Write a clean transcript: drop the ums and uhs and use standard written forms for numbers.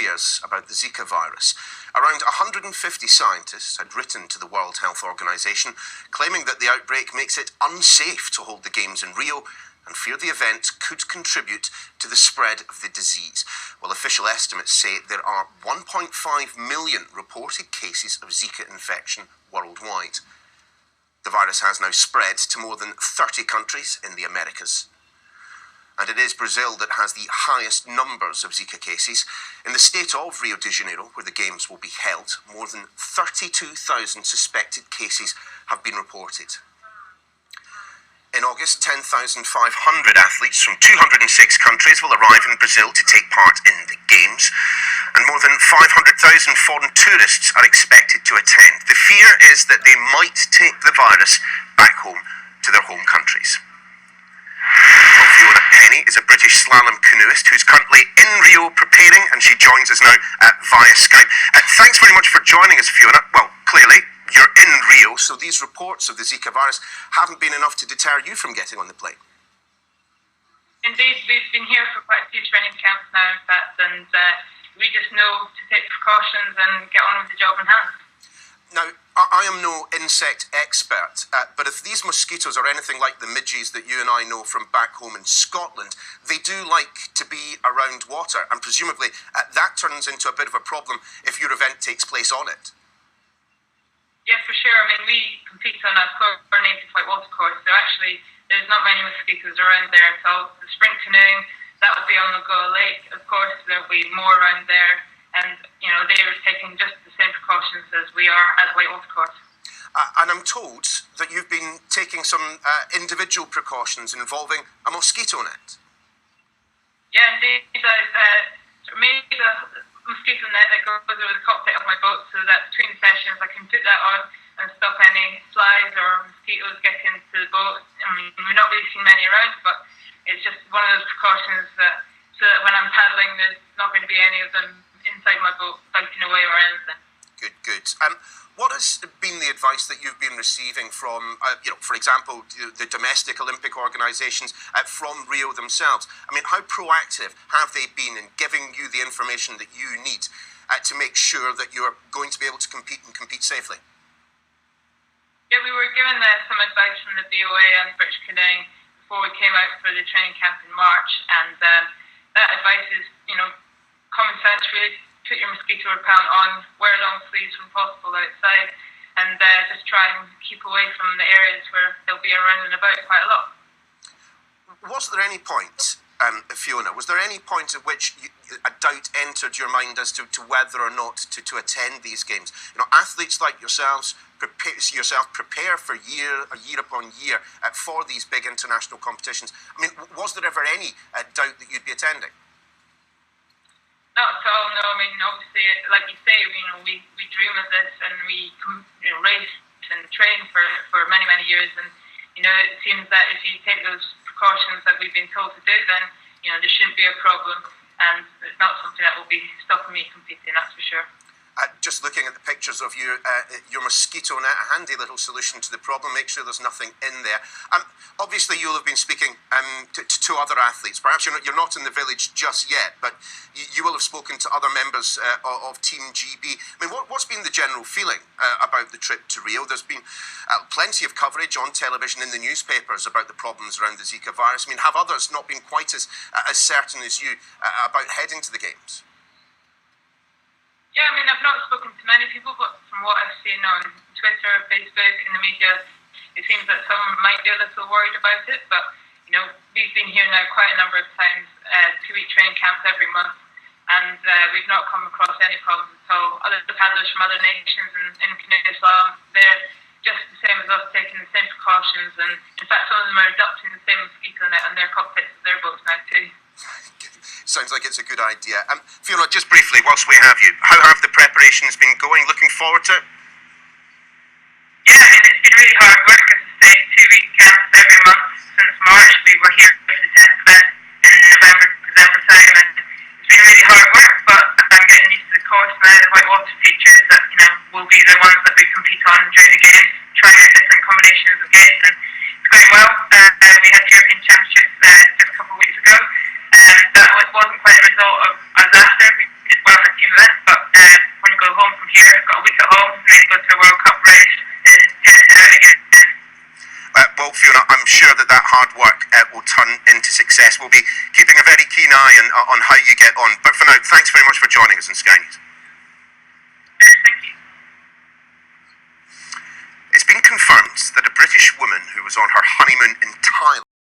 fears about the Zika virus. Around 150 scientists had written to the World Health Organization claiming that the outbreak makes it unsafe to hold the Games in Rio and fear the event could contribute to the spread of the disease. Well, official estimates say there are 1.5 million reported cases of Zika infection worldwide. The virus has now spread to more than 30 countries in the Americas. And it is Brazil that has the highest numbers of Zika cases. In the state of Rio de Janeiro, where the Games will be held, more than 32,000 suspected cases have been reported. In August, 10,500 athletes from 206 countries will arrive in Brazil to take part in the Games, and more than 500,000 foreign tourists are expected to attend. The fear is that they might take the virus back home to their home countries. Fiona Penny is a British slalom canoeist who's currently in Rio preparing, and she joins us now via Skype. Thanks very much for joining us, Fiona. Well, clearly, you're in Rio, so these reports of the Zika virus haven't been enough to deter you from getting on the plane. Indeed, we've been here for quite a few training camps now, in fact, and we just know to take precautions and get on with the job in hand. Now, I am no insect expert, but if these mosquitoes are anything like the midges that you and I know from back home in Scotland, they do like to be around water, and presumably that turns into a bit of a problem if your event takes place on it. Yeah, for sure. I mean, we compete on a coordinated whitewater course, so actually there's not many mosquitoes around there at all. The sprint canoeing, that would be on Lagoa Lake. Of course, there'll be more around there, and they are taking just the same precautions as we are at the whitewater course. And I'm told that you've been taking some individual precautions involving a mosquito net. Yeah, indeed. I've made a mosquito net that goes over the cockpit of my boat so that between sessions I can put that on and stop any flies or mosquitoes getting into the boat. I mean, we're not really seeing many around, but it's just one of those precautions so that when I'm paddling, there's not going to be any of them inside my boat biting away or anything. Good. What has been the advice that you've been receiving from, for example, the domestic Olympic organisations from Rio themselves? I mean, how proactive have they been in giving you the information that you need to make sure that you're going to be able to compete and compete safely? Yeah, we were given some advice from the BOA and British Canoeing before we came out for the training camp in March, and that advice is, common sense really. Put your mosquito repellent on, wear long sleeves when possible outside, and just try and keep away from the areas where they'll be around and about quite a lot. Was there any point, Fiona, was there any point at which a doubt entered your mind as to whether or not to attend these games? Athletes like yourselves prepare for year upon year for these big international competitions. I mean, was there ever any doubt that you'd be attending? Not at all, no. I mean, obviously, like you say, we dream of this, and we race and train for many, many years, and it seems that if you take those precautions that we've been told to do, then there shouldn't be a problem, and it's not something that will be stopping me competing, that's for sure. Just looking at the pictures of your mosquito net, a handy little solution to the problem. Make sure there's nothing in there. Obviously, you'll have been speaking to other athletes. Perhaps you're not in the village just yet, but you will have spoken to other members of Team GB. I mean, what's been the general feeling about the trip to Rio? There's been plenty of coverage on television, in the newspapers, about the problems around the Zika virus. I mean, have others not been quite as certain as you about heading to the Games? Yeah, I mean, I've not spoken to many people, but from what I've seen on Twitter, Facebook, and the media, it seems that some might be a little worried about it. But, we've been here now quite a number of times, 2-week training camps every month, and we've not come across any problems at all. Other paddlers from other nations in canoe slalom, they're just the same as us, taking the same precautions, and in fact, some of them are adopting the same mosquito net on their cockpits of their boats now too. Sounds like it's a good idea. Fiona, just briefly, whilst we have you, how have the preparations been going? Looking forward to it? Yeah, I mean, it's been really hard work, as I say, 2-week camps every month since March. We were here for the test event in November, December time, and it's been really hard work, but I'm getting used to the course now, the whitewater features that, will be the ones that we compete on during the games, trying out different combinations of gates, and it's going well. We had the European Championships just a couple of weeks ago. That wasn't quite a result of us after. We did well in the Well, Fiona, I'm sure that hard work will turn into success. We'll be keeping a very keen eye on how you get on. But for now, thanks very much for joining us on Sky News. Thank you. It's been confirmed that a British woman who was on her honeymoon in Thailand